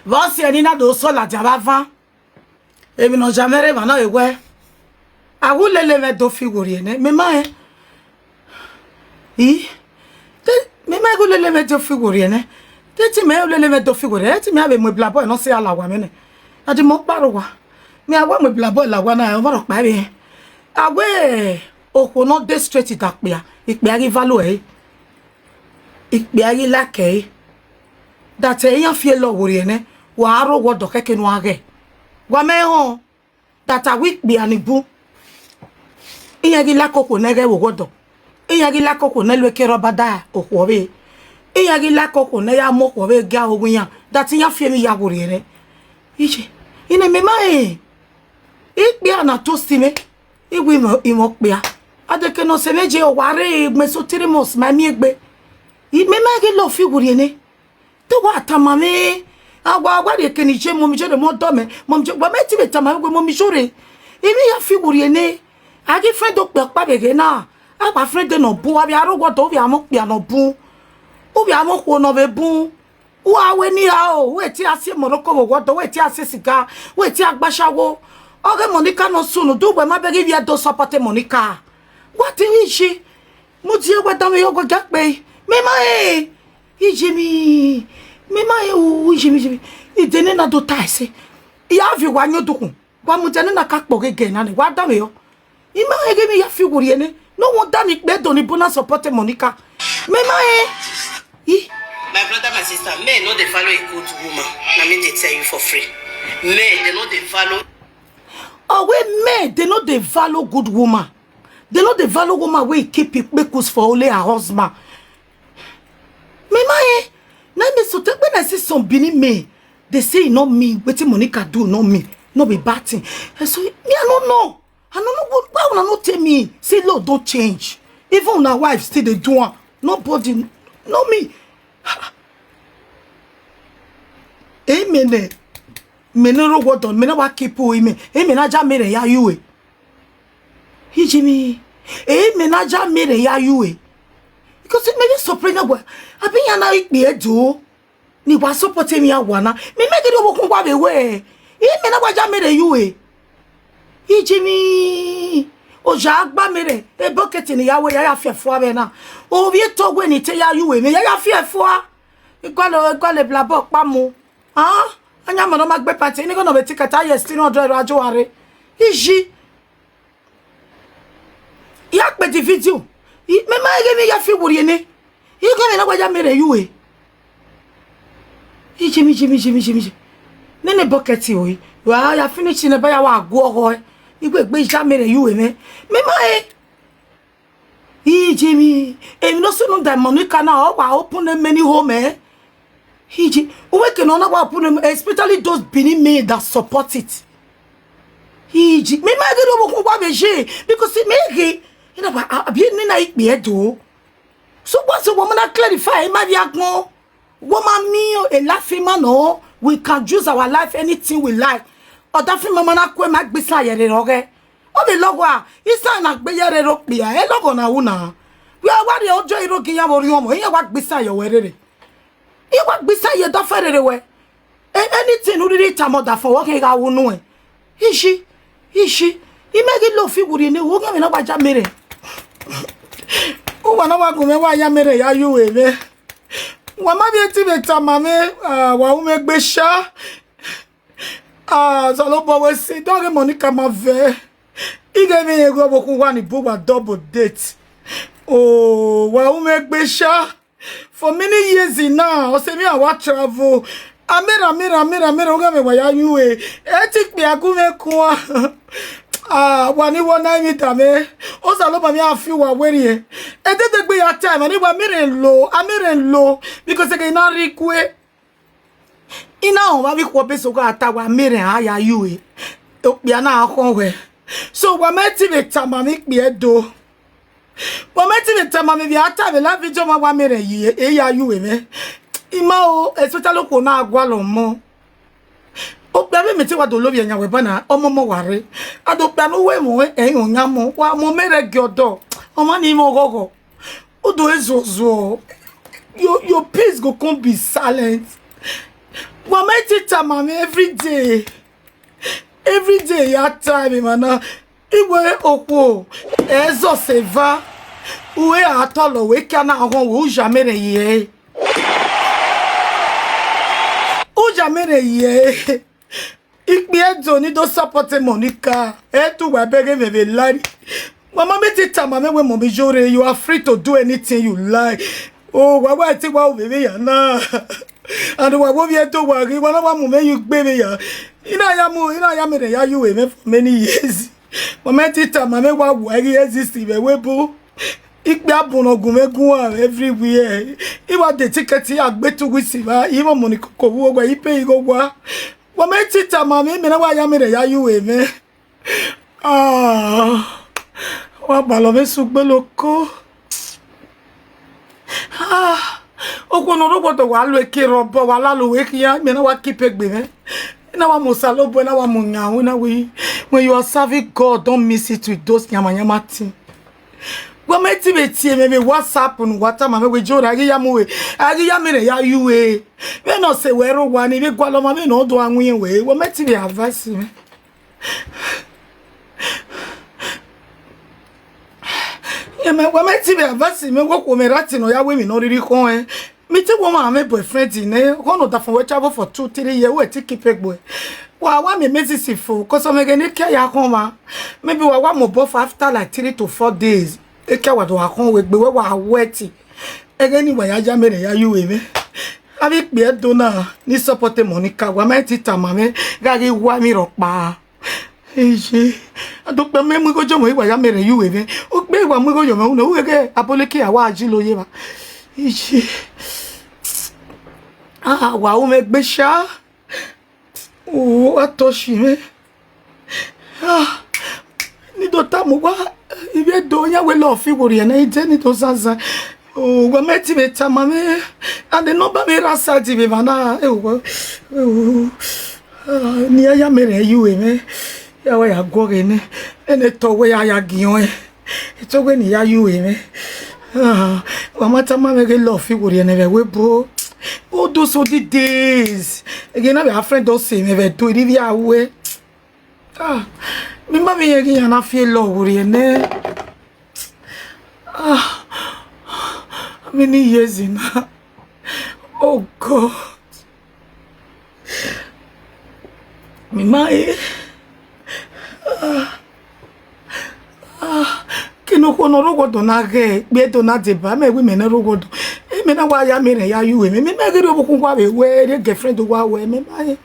Voici Nina do sola diabava. Et nous jamais maintenant et ouais. A vous les lever do figurine, mais ma mais ma vous les lever do figurine. Tu me le lever do figurine, tu me avec moi blabo non c'est à la wa mene. A dit mon parowa. Mais a wa me blabo la wa na on va pas bien. A ouais, au kono de straight itakpia. Ikpe arrive lo e. Ikpe ari la ke. That e yan fie lo wori ene. Wa aro wo do keke no age. Wa me hon that a week be anibu. Iyagi la koko nege wo godo. Iyagi la koko ne lwe ke robada okwobe. Iyagi la koko ne ya mo kwobe ga ogun yan. That yan fie mi ya wori ene. Ije. Ine me ma e. Ikpe ana to sime. Iwi mo imokpe a. Adeke no se meje o ware me so 3 months ma mi egbe. Me ma ge lo figure ene. To wa tamame. Agwa de kenije mo mi jode mo do me mo mi gba meti be tama gbe mo mi jore imi ya figure ene agi friend do pe pa bege na agba friend no bu abi arogo do bi amo pe no bu obi amo ko no be bu wa we ni ha o we ti ase moroko wo do we ti ase sika we ti agbashawo oge Monica no sunu do gbe ma bege bi do support Monica what is she mo ti e gba da me yo go ga pe me ma e ijimi me ma e jimi idene na do taise ya vi wa nyodukun wa mu tene na kakpo gege na ni wa da me yo ima ege mi ya fi wori ene no won da ni pe do ni bona support Monica me ma e my brother my sister men no dey follow a good woman na me dey tell you for free men they no dey follow men they no dey value good woman they no dey value woman wey keep pekus for only her husband me ma e na me so take when I see some bini me they say not me wetin Monica do not me no be bad thing so me I don't know why una no tell me say Lord don't change even una wife still dey do am nobody no me amen me no ro what on me no wa keep o me na ja mere ya yuwe hijimi me na ja mere ya yuwe because it maybe surprise boy abi yan na ikpe edo ni wa support me awana me make it obokun kwa be we me na gbaja mere yuwe ijimi oja agba mere e bucket ni yawe ya fiefo abe na o bi to gwe ni te ya yuwe me ya fiefo igwale blabo pa mu anya mo no magbe party ni go no be tikata yes 300 ajo are iji ya pe di video me ma ege mi ya fi wori ene ige me na gbaja mere yuwe ijimi nene bucket oyi wa ya finish ne ba ya wa agu oho igbe ja mere yuwe me ma ijimi emi no sunu da Monica na o wa open many home iji uwe ke no na wa open especially those Benin men that support it iji me ma ege do bo kwa beje because me ege ina ba abi ni na ikpe edo so what woman clarify ma bi agbon woman me a laughing man no we can choose our life anything we like other film mama na kwe ma gbesa yere roge o be logwa isa na gbe yere ro pe e logo na una we are the ojo irogi ya wori omo e wa gbesa yo werere e wa gbesa ye da ferere we anything we really tamo da for working ga wonu e ishi imegi lo fi wuri ni wo ga me na gbaja mere o wa na wa go me wa ya mere ya yuwe me wa ma bi ti be tamame wa u me gbe sha so lo bo we si don Monica ma ve ige mi ye go boku wa ni bo wa double date wa u me gbe sha for many years now o se mi awa travel amira o ga me wa ya yuwe e ti pe aku me kun wa ni wona mi tame o sa lo ba mi afi wa weri e tete gbe ya time ni wa amire nlo because e na rikwe ina o ba bi ko be so ga ta wa amire aya yuwe o pia na akon we so wa meti be tama mi pe edo wa meti be tama mi bi ata be la video ma wa amire yi e ya yuwe me ima o especially ko na agwa lo mo o pe me ti wa do lobi enya we bana omo mo ware ado pe no we mo eyan nya mo wa mo mere gi odo omo ni mo gogo odo ezozo your peace go come be silent Mama tita mama every day ya time mana iwe okwo ezo seva uwe atolo we kana hon wo jamere ye o jamere ye ikpe ezo ni do support Monica etu wa bege bebe lari mama tita mama we mo jore you are free to do anything you like oh wa ti wa bebe ya na and wa wo bi to wa ri wa mu me you gbe ya ina ya mere ya you me for many years mama tita mama wa wo ri exist be we bu ikpe abunogun megun everywhere iwa de ticket ya gbe to wisi ba iwo mo ni ko wo gba ipe igo wa mama tita mama me na wa ya mere ya you me wa ba lo me sugbe loko okono roboto wa lo eke robo wa la lo we kiya me na wa kipe gbe me na wa musalobo na wa munyawo na we when you are serving God don't miss it with those nyama thing go me ti be tie me WhatsApp no wata ma me we jora agi ya mere ya you we no se we ro wa ni be gwalo ma me no do anwen we go me ti be advice me me wa ti be advice me wo ko me rati no ya we mi no riri kon me ti wo ma me boyfriend ne ko no da fun we travel for 2-3 years we ti keep egbo wa me sifo ko so me ge ni ke ya kon ma maybe wa mo bo for after like 3 to 4 days e ke wa do wa kon we gbe we wa wet ege ni wa ya ja mere ya you we me abi pe do na ni support Monica wa me ti ta ma me ga ri wa mi ro pa eje adokpe me mu gojo mo iwa ya mere you we me o gbe iwa mu gojo mo no we ge aboleke awa ajiloye ba eje wa o me gbe sha o atoshi me ni do ta mo wa ibe do ya we lo fi wori na ije ni to sansan o gwa me ti be ta ma me and no ba me rasa ti be bana ni ya mere you we me ya wa ya go re ne ene to we ya gion to we ni ya you we me wa mata ma me ge lo fi wori na we bro oh those so the days again our friend don't say me ve do it via we mi ma me again na feel lo wori ne many years in oh God mi ma kino kono rogodo na ge gbe do na de ba me we me na rogodo me na wa ya mere ya you me ge ro bokun kwa be we de girlfriend wa we me ba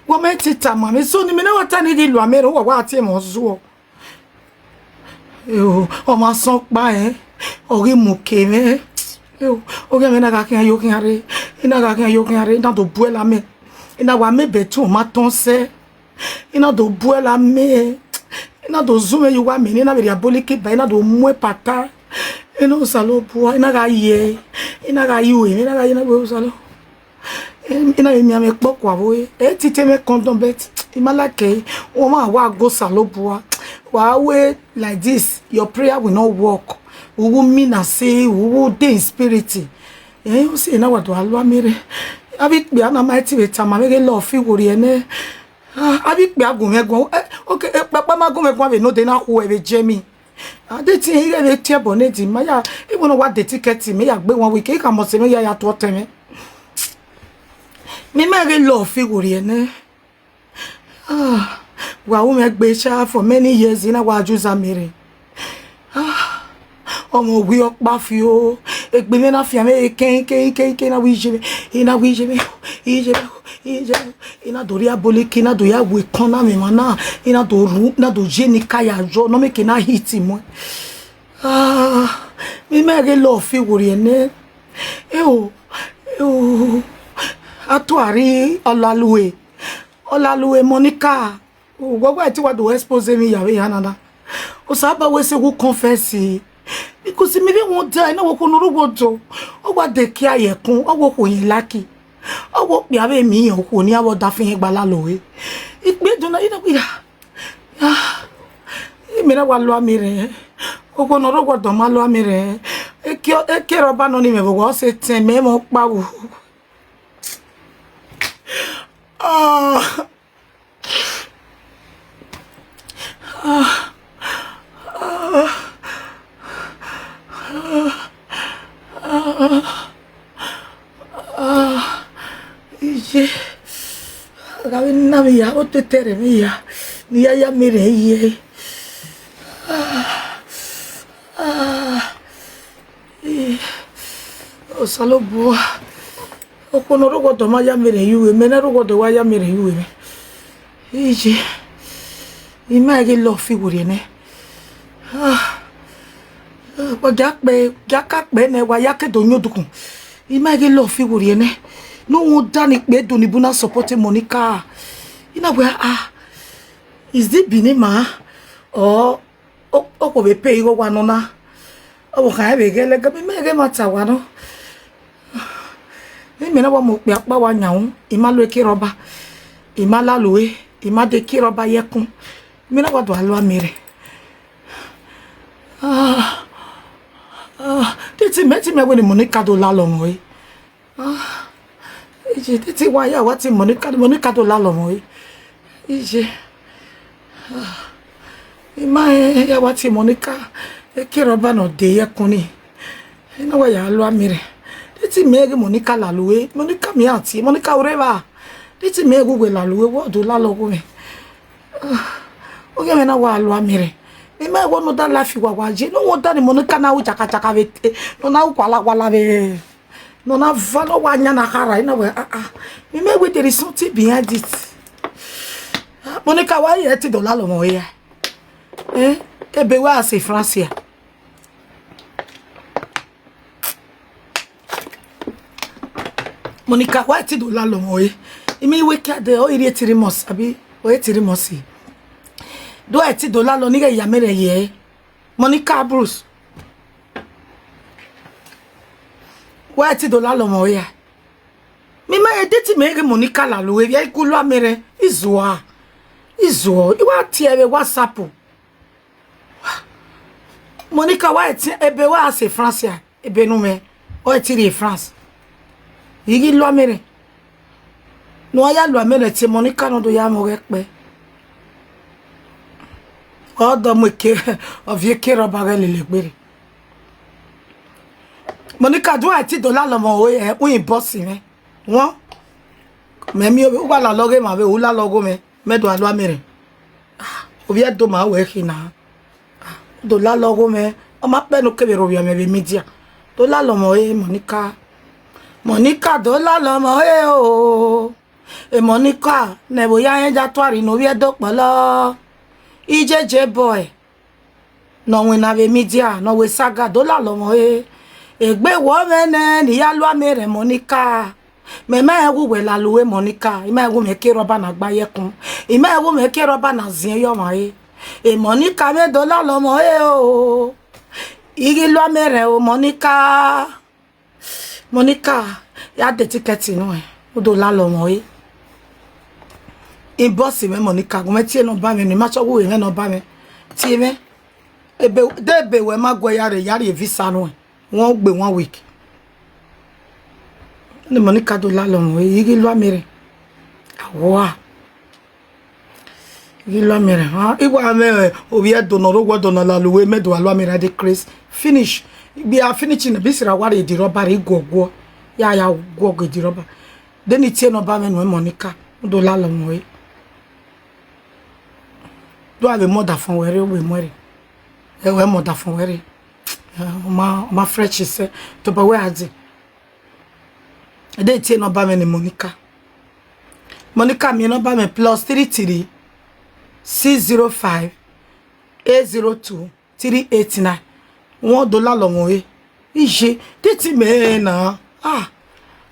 wo me tita ma me so ni me na wa ta ni di lo amere wa ati mo zo o ma son pa ori mu ke me o ge me na ga kin yo kin are ina ga kin yo kin are na do bu la me ina wa me be tu ma ton se ina do bu la me ina do zume you wa me ina be diabolique ba ina do mu pata ina usalo bua ina ga ye ina ga you ina ga ina go usalo ina mi ame poko avoye ti te me condom bet imalake o ma wa go salo bua wa we like this your prayer will not work we will mean as say we will dey in spirit you say na wa do alo amere abi pe ana ma ti be ta ma me lo fi wori ene abi pe agun megun okay papa ma gun megun be no dey na ku e be jemi ade ti ire be tie boneti ma ya even no wa de ticket me ya gbe won we ke ka mo se me ya to teme me ma re lo fi wori ene wa o me gbe sha for many years ina wa juza mere omo wi opa fi o egbe me na fi ame ken na wi je ina wi je ina do ri aboleke ina do ya we kan na me mana ina do ru na do je ni kaya jo no me ke na hit mo mi me re lo fi wori ene atuari olaluwe Monica o gbogbo ti wa do expose me yawe yanada o saba we se go confess because maybe one day na wo ko no roboto o gba de ki ayekun o wo ko yin laki o wo pe abe mi yan ko ni awo da fin gba lalowe ipe duna ina bi mi na wa lo amire o ko no roboto ma lo amire e ke roba no ni me bo se ten me mo pa wo Ah. Ah. Iye. Gawe na mi ya o tetere mi ya. Ni ya mere ye. O salo bo. O kono rogo to ma ya mere yuwe, mena rogo to wa ya mere yuwe. Iye. Ima ge lo fi wori ne. Wa ka pe ne wa ya ke do nyodukun. Ima ge lo fi wori ne. No one done it made Donibuna supporting Monica. You know where is this Binima or we pay you one on a have a girl like a mega matawano. You may not want to be one now. Imalu Kiroba, Imala Louis, Imade Kiroba Yakun. You know what do I love me? Did he met me when Monica do la long way? Ije tete wa ya wa ti Monica to la lo mo ije ima ya wa ti Monica e kiroba no de ye kuni ina wa ya lo amire tete me ge Monica la luwe Monica mi ati Monica ureba tete me gugwe la luwe wo do la lo go me o ge me na wa lo amire ima wo no da la fi wa je no wo da ni Monica na wo chaka be no na wo kwala be non a valo wanya na hara ina we me we there is something behind it. Monica why $80 lo mo ya ebe wa se France. Monica why $80 lo mo imi we ka de o iri tirimos abi o tirimos do $80 lo ni ga ya mere ye Monica Bruce $80 lo mo ya mi ma edeti me ge Monica la lo e ikulu amere izuwa iwa ti ebe WhatsApp Monica ebe wa se France ebe no me o tiri France igi lo amere no ya lo amere ti Monica no do ya mo re pe o do mo ke o vie ke roba ga le gbere Monica do $80 lo mo we boss me won me mi o wa la loge ma be o la logo me do alo amere obi do ma we hina do la logo me o ma pe no ke be ro bi me be media do la lo mo Monica do la lo mo o Monica ne bo ya en ja to ari no bi do polo ijeje boy no we na be media no we saga do la lo mo egbe wo mene ni ya lo amere Monica me ma ewu we la luwe Monica ima ewu me ke roba na gba yekun ima ewu me ke roba na zin yo ma Monica me do la lo mo o igi lo amere o Monica ya de ticket no o do la lo mo boss me Monica go me tie no ba me ni ma so wo we no ba me tie me ebe we ma go yare visa no wọ́n gbé 1 week ni Monica do la lo mo igi lo amere awa igi lo amere igwa ame obi do no ro do na la luwe me do lo amere de Chris finish bi a finishing bi sira ware di rubber igogwo ya gwogo di rubber then it no ba me no Monica do la lo mo do ave mother fon were we more we mother fon were ma fresh say to ba we adi dey tie no ba me ni Monica mi no ba me +33 605 802 389 $1 lo mo ije titi me na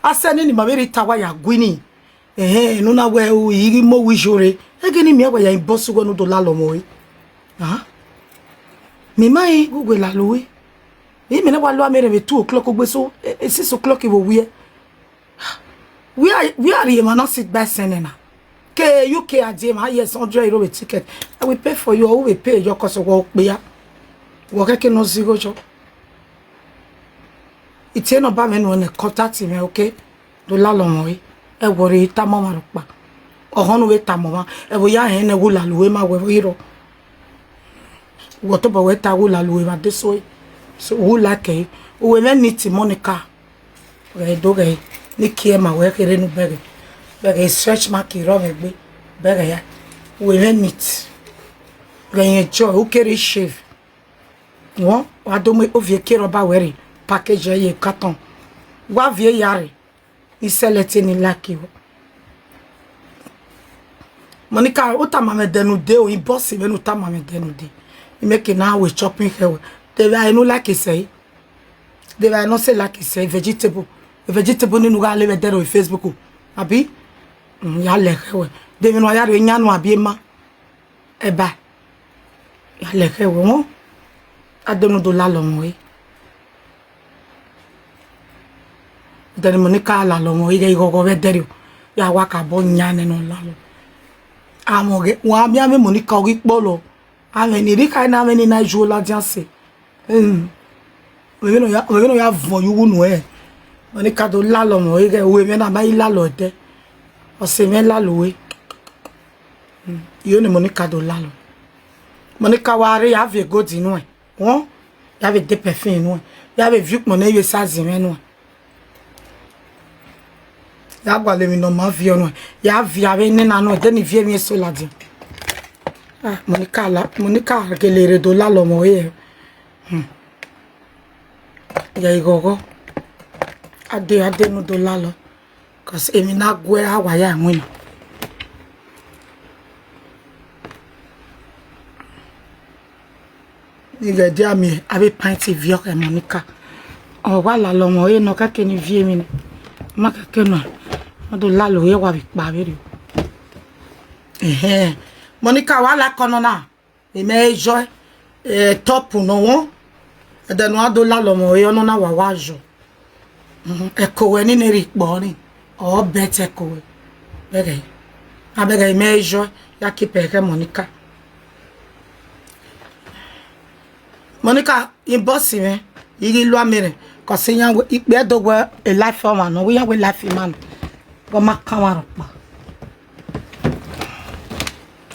aseni ni ma be tawa ya gwini no na we o iri mo wijore egeni mi ya bosu go no $1 lo mo mi mai gugwe la lowe mi na wa lo amere be 2 o'clock ogbe so 6 o'clock iwo we are here man sit by senena ke UK ade ma yes €100 with ticket I will pay for you or we pay your cost wo pe ya wo keke no zero jo ite no ba me no ne contact me okay $1 lo mo e wori ta mo ma pa ohonu we tamoma e bo ya hen ne wo la luwe ma we iro wo to bo we ta wo la luwe ma de so wo la ke we me niti Monica we do ge ni kie ma we kere nu bege stretch mark iro me gbe bege ya we me nit ge joy o kere shave won wa do me o vie kero ba were package ye carton wa vie yare iselete ni laki wo Monica o ta mama denu de o boss me no ta mama denu de e make now we chopping here they were no like say they were not say like say vegetable ni no ga le there on Facebook abi ya le hewe they no ya re nyanu abi ma eba ya le hewe won adenu do la lo mo yi then Monica la lo mo yi go be there ya wa ka bo nyane no la lo amoge wa mi ame Monica ogi polo ame ni ri kai na ame ni na jo la dianse we no ya von yu nu e Monica do la lo mo ige we me na ba yi la lo de o se me la lo we yo ni Monica do la lo Monica wa re ya ve go di nu e won ya ve de perfume nu e ya ve vu mo na ye sa zime nu ya gwa le mi no ma vi onu ya vi ave ni na no de ni vie mi so la di Monica gelere do la lo mo ye ya igogo ade no do la lo cause emi na gwe awa ya nwin ni ga dia mi ave pint vi o ke Monica o wa la lo mo ye no ka ke ni vie mi ma ka ke no do la lo ye wa bi pa be Monica wala kono na e me joy top no won e de no do la lo mo ye no na wa wajo e ko we ni ri po ni o bete ko we bege abege me joy ya ki pe Monica in boss me igi lo amere ko se yan we ipe do we a life man no we yan we life man go ma kamaro pa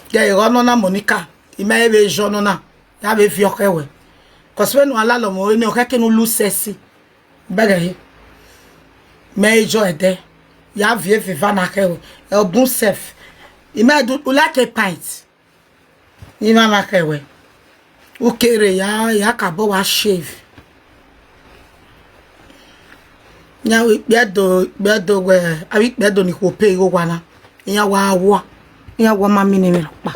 ge ro na Monica ime ebe jono na ya be fi okewe ko se no ala lo mo ni o keke no lu sesi bege me jo ede ya vie viva na kewe e bon sef ime do like a pint ni mama kewe o kere ya kabo wa shave nya we bedo we abi bedo ni ko pe go wana nya wa mami ni pa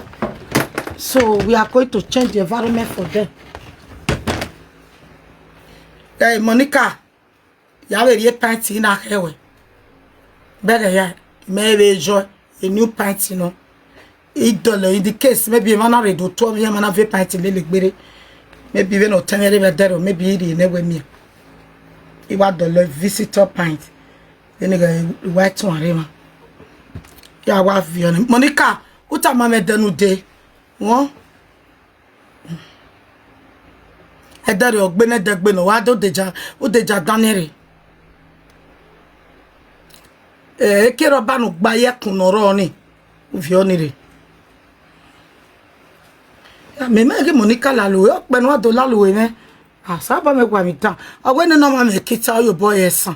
so we are going to change the environment for them. Hey Monica ya we rie party na hewe better ya maybe joy a new party no idole in the case maybe man na redo to me man na ve party le gbere maybe we no temere be there maybe iri na we me e wa dole visitor pint then go white one rema ya wa vion Monica uta ma me denu de won e dare ogbene degbe no wa do deja o deja danere kero ba no gba ye kun oro ni vion ni ya me ma ke Monica la lo o pe no do la lo me asa ba me kwa mi tan ogwe no ma me kita yo boy esan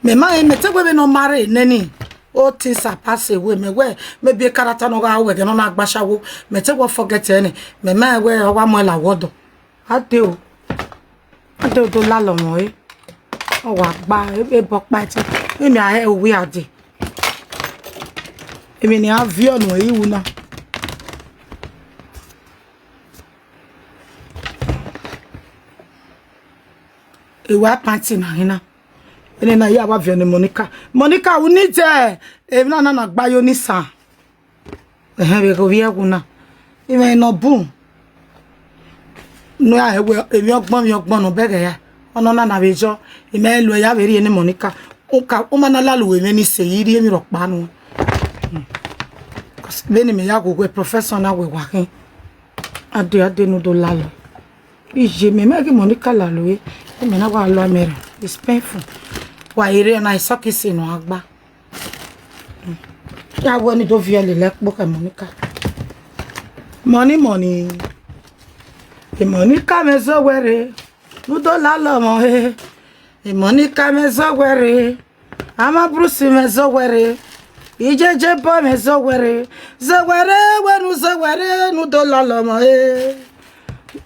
me ma e me te gbe no mare neni o ti sa pass away me we me bi karata no ga we no na agbashawo me te go forget any me ma we o wa mo la wodo ade o do la lo mo e o wa gba e bo pa ti me a e we ade emi ni avion o yi wu na ewa panty na hina ene na ya wa vion Monica we need e na gba yo ni san we go vie kuna ime no boom no ya ewe emi ogbon no bege ya ono na bejo ime lo ya be ri ni Monica o ma na lalu we ni se yiri emi ro pa nu beni me ya go professional we working ade no do lalo ije me ke Monica lalo e me na wa lo amere it's painful wa ire na isokisi no agba Ya woni do viole lek boka Monica. Money. The Monica me so were. No do la lo mo he. The Monica me so were. Ama Bruce me so were. Ijeje bo me so were. So were wenu so were. No do la lo mo he.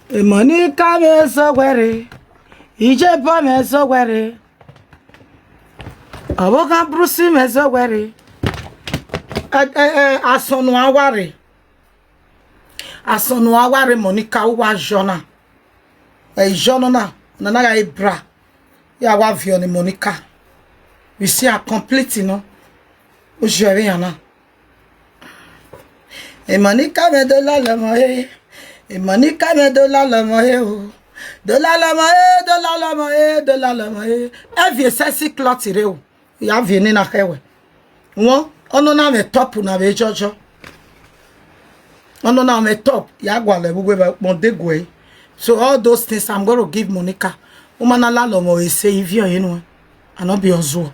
The Monica me so were. Ije bo me so were. Aboka Bruce me so were. Asonu aware Monica wa jona jona na ga ibra ya wa vioni Monica you see a complete no o jere yana Monica me de la le mo Monica me de la le mo o de la le mo e e vie sexy cloth re o ya vieni na hewe won ono na me top na be jojo ono na me top ya gwale bugwe mondegwe. So all those things I'm going to give Monica. Umana la lo mo say if you know I not be ozo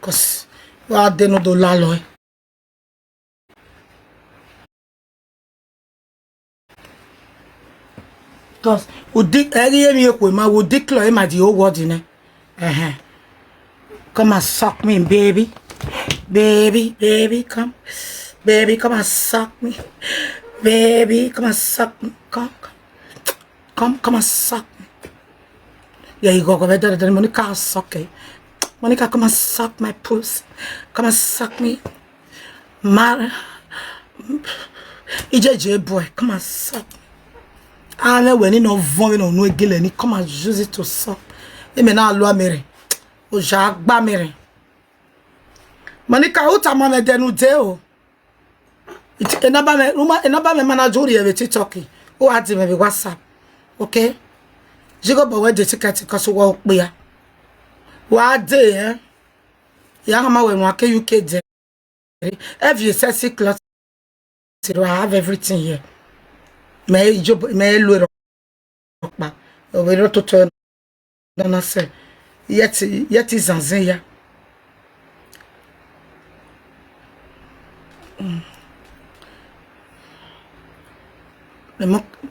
cuz wa de no do la lo cuz o dik eri mi ekwe ma wo declare ma the whole world ne come and suck me baby come baby come and suck me baby come and suck me come and suck me. Yeah, you go better than Monica suck it. Monica, come and suck my pussy. Come and suck me. Mara. EJJ boy, come and suck me. I know when you know vomit or no gillen, come and use it to suck. You may not love me. O Jack Bamere. Monica, what am I then with you? It's another manager with TikTok. Who had him with WhatsApp? Okay? Jigo bawe de ticket because we be ya. Wa dey ya hama we nwake UK dey. Every sexy cloth I have everything here. Me job me lo pa. We ro to turn na say. Yet zanzen ya.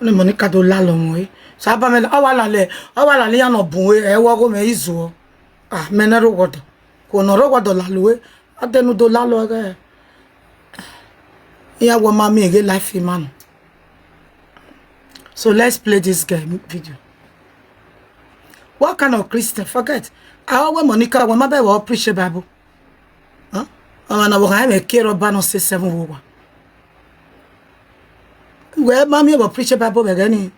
Le Monica do la lo mo e sa ba me awala le ya no bun e wo go me izo me na ro godo ko no ro godo la lo e adenu do la lo ga ya wo ma me ge life man. So let's play this game video. What kind of Christian forget our Monica when my Bible preach Bible na wo ga me kero ba no 7 wo where mommy will preach about Bobagani.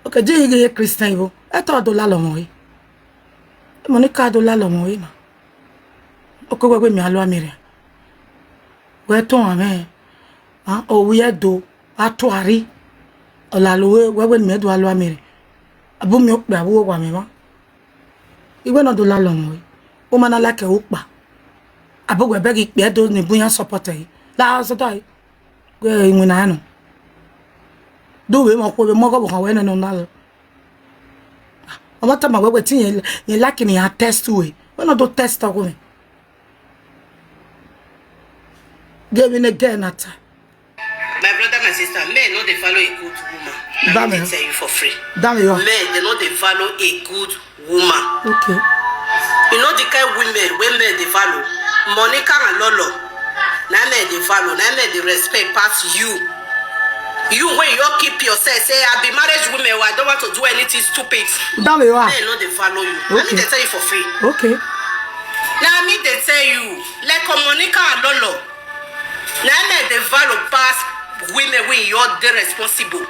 Okay, do you get Christian? I thought do lalomoy. Monica do lalomoy. Okay, we me alo amire. Where to ame? Oh, we are do atuari. Olalowe, where we me do alo amire. Abu mi okpa abu wa me ma. Iwe no do lalomoy. O mana like okpa. Abu we beg ikpe do ni buyan support yi. La so dai. Gwe nguna no do we mo ko be mo go kan we no na o mata ma we tin ye like ni a test we no do test ko me give me again at my brother my sister men no dey follow a good woman let me tell you for free damn you men they no dey follow a good woman. Okay, you know the kind women dey follow Monica and Lolo. Now me the value, now me the respect pass you. You when you keep yourself, say I be marriage woman, I don't want to do anything stupid. Damn you are. They know they follow you. Okay. I mean they tell you for free. Okay. Now I mean they tell you, like Monica and Lolo. Now me the value pass women when you're the responsible.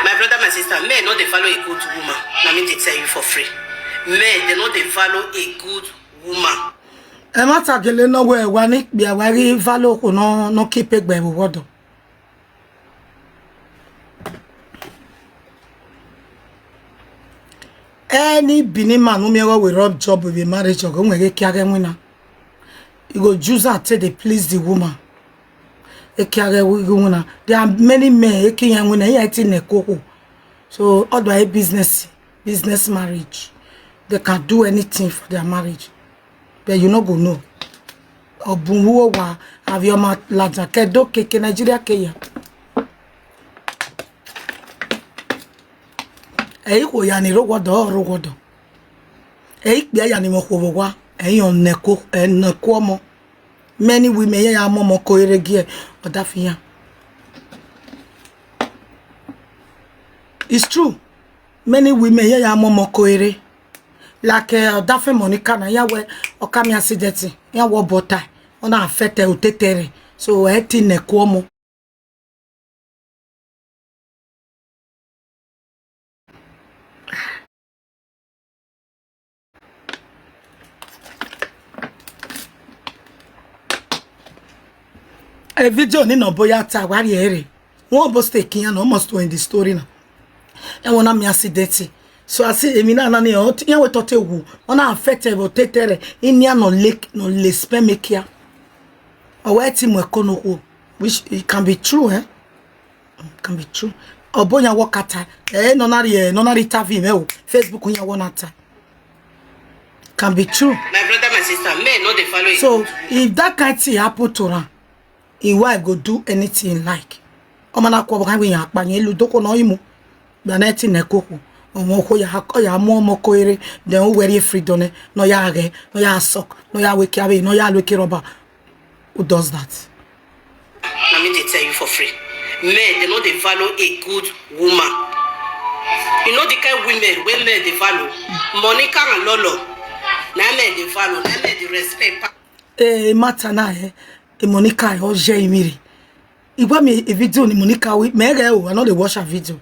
My brother, my sister, men know they follow a good woman. Now I mean they tell you for free. Men they know they follow a good woman. E mata gele no we wa ni bi awari valo ko no keep egbe wodo. Any bini man who me we rob job with a marriage or go we get kiage wina. You go use that to please the woman. E kiage we go wina. There are many men e kiage wina e ati ne koko. So other business marriage. They can do anything for their marriage. but you no go know. Obunwo wa avioma laja kedo keke Nigeria keya. Ko ya ni rogodo. Bia ya ni mo ko wa on neko enko mo. Many women ya momo ko eregie odafiya. It's true. Many women ya momo ko ere. Like Dafe Monica na ya we okami accident ya wo bota ona affect otetere so eti neko mo. A video ni no boya ta wari ere won bo stake yan almost to in the story na e wona mi accident so I see emi na ni o yan we tote wu ona affect otetere ini no lake no le spemekia o we ti mo ekono which it can be true it can be true obonya wakata no na interview me o Facebook yan wona ta can be true. My brother, my sister, men no dey follow you. So if that kind thing happen to her, his wife go do anything like. Omana kwa bwangu ya akpanye ludoko no imu. Baneti nekoko. Omoko ya mo ko ere then who wear freedom no ya age no ya sock no ya weke abe no ya weke rubber. Who does that? I mean, they tell you for free. Men, they know they value a good woman. You know the kind of women when men they value. Monica and Lolo. Now men they value. Now men they respect. Matter na Monica o je imiri. Igba mi video ni Monica we mere o I no dey watch her video.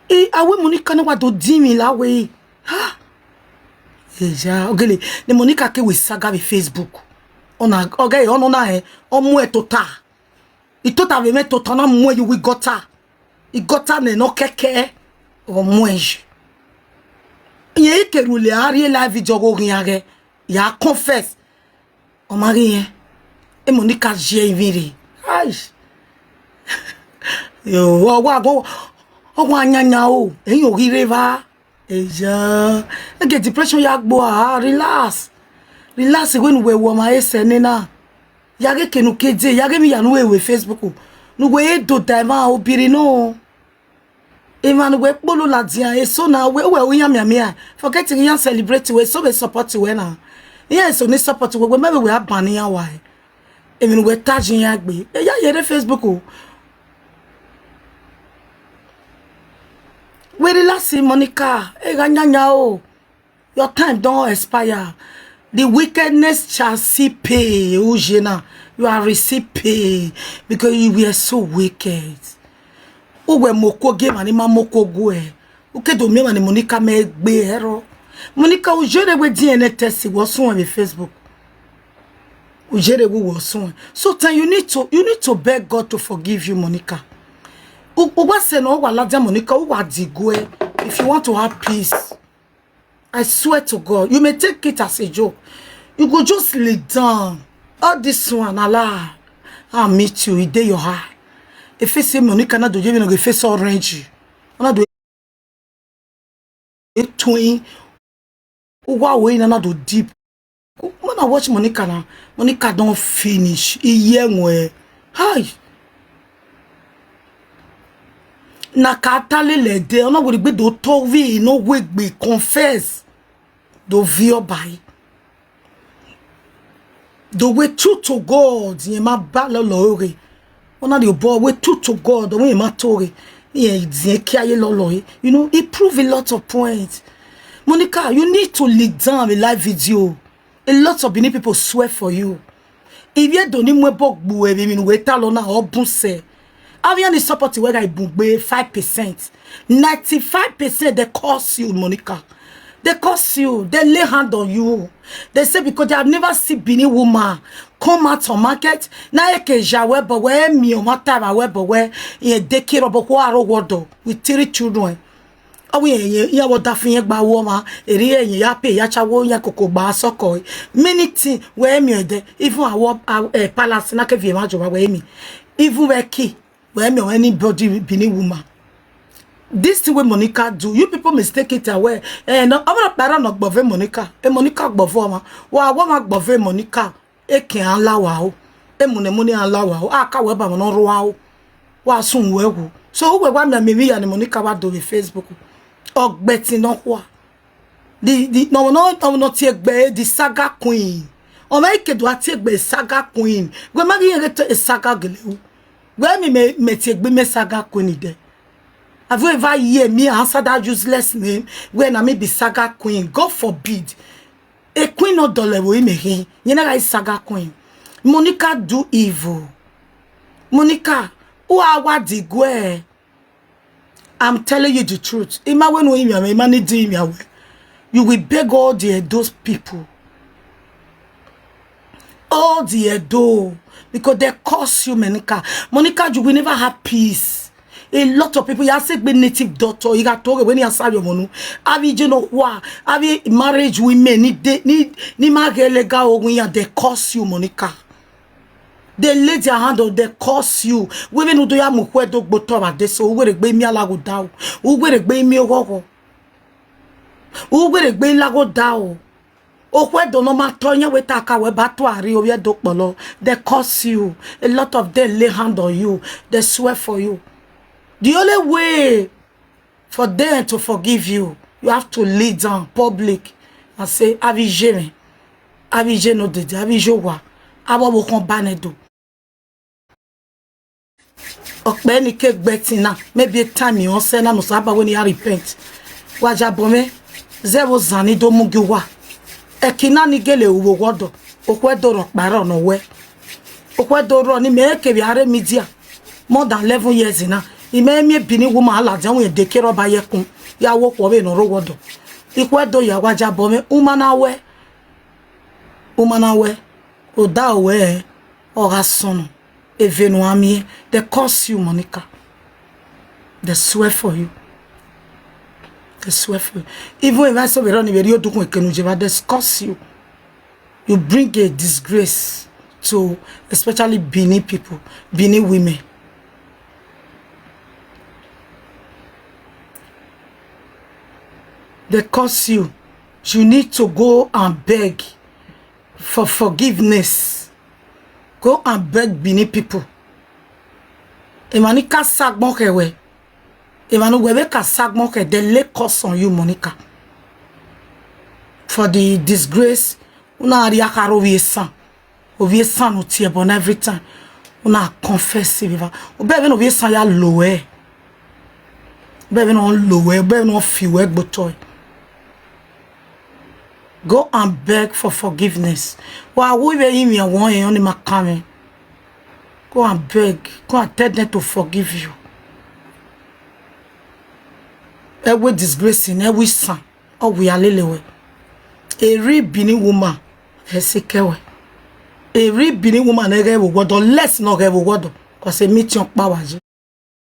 Awe Monica no wa do di mi la we. Ha. Ja ogele ni Monica ke we saga be Facebook. Ona okay ono na o mu etota. Itota be me tota na mu you we got her. I got her ne no keke o mu eje. Ye ke rule ari la video go rin ya confess. O mari e Monica je imiri. Ai. Yo wa anyanya o eyin o rire va eja get depression ya gbo relax when we wo ma ese ni na ya ge kenu keje ya ge mi ya nu we Facebook nu we do daima obiri no e man we polo la dia e so na we yan miamia forget yan celebrate we so we support we na yes so ni support we maybe we have ban yan why e mi we tag yan gbe e ya yere Facebook o. We relax, Monica. Your time don't expire. The wickedness shall see pay. Ujena, you are receive pay because you were so wicked. Uwe moko game ani ma moko gue. Uke do me mani Monica me gbe hero. Monica ujere we DNA test was on Facebook. Ujere we was on. So then you need to beg God to forgive you, Monica. If you want to have peace, I swear to God, you may take it as a joke. You go just lay down. All this one, Allah, I'll meet you. It day your heart. If you say Monica, not do you know if it's orange, not do it twin. Why we not do deep? When I watch Monica now, Monica don't finish. Young way. Hi. Na katale le de ona wo gbe do tovi no we gbe confess do vio by do we true to God yen ma ba lo lore ona the boy we true to God when ma tori yen din kiaye lo lo you know it prove a lot of points. Monica, you need to lead down a live video. A lot of Benin people swear for you. If you don't need more bogbu e mi we ta lo na obun se Avian is support where I book 5%. 95% they curse you, Monica. They curse you. They lay hand on you. They say because they have never seen Benin woman come out on market. Now you can jawe but where me on my time I but where in a care of water with 3 children. Oh yeah, what daffy ba woman, ere ya pay ya chawo ya koko ba soko. Many things where me there, even a palace na ke vie ma joba where me. Even where key. Where me anybody Benin woman. This thing with Monica do, you people mistake it away. No, I'm not parent of Bove Monica. Monica Bovoma. Wa wama Bove Monica. Ken allow. Mune allow. Aka weba no row. Wa soon wewu. So who wa me and Monica wa do with Facebook. Og Betty no wa. The no take be the saga queen. O make do take be saga queen. We magi a saga gelu. Where me take be me saga queen there. Have you ever heard me answer that useless name when I may be saga queen? God forbid. A queen of dollar will me. You know, is saga queen. Monica do evil. Monica, who are what the gwe? I'm telling you the truth. Ima when we money doing your way. You will beg all those people. All the Edo. Because they curse you, Monica. Monica, you will never have peace. A lot of people, you have said be native doctor, you got told when you are your monu. Have you know what? Have you marriage women need legal when you they curse you, Monica. They lay their hand on they curse you. Women who do ya mukwe dog botora de so who be me alago down. Who be me ogo. Who be lago down. O kwe do no matonya we taka we batu ari o ye dog bolo. They curse you. A lot of them lay hand on you. They swear for you. The only way for them to forgive you, you have to lay down public and say, Avije me. Avije no dede. Avije wa. Abo bo kon banedo. Okbe ni ke gbetina. Maybe a time you say na no saba when you repent. Wajabome. Zero zani do mugiwa. Ekina ni gele uwo wodo. Okwe do rock baro no we. Okwe do ro ni me ke bi are media. More than 11 years now. Ime bini woman ala janwe de kero ba yekun ya wo po be no ro wodo ikwe do ya waja bo me umana we oda we ora sono evenu ami they curse you, Monica. They swear for you. They swear for you. Even if I saw we run the video do they curse you. You bring a disgrace to especially Bini people, Bini women. They curse you. You need to go and beg for forgiveness. Go and beg Bini people. Emanika sagmoke we. Emanu webe ka sagmoke. They lay curse on you, Monica. For the disgrace. Una ariakaro viesan. Oviesan no tie bon every time. Una confess viva. Obebe no viesan ya lowe. Obebe no lowe. Obebe no fiwe gbotoy. Go and beg for forgiveness. While we were in your one and only Makame. Go and beg. Go and tell them to forgive you. Every disgracing, every son. Oh, we are lelewe. A real Bini woman. Esekewe. A real Bini woman. Unless not have a word. Because a meet your power.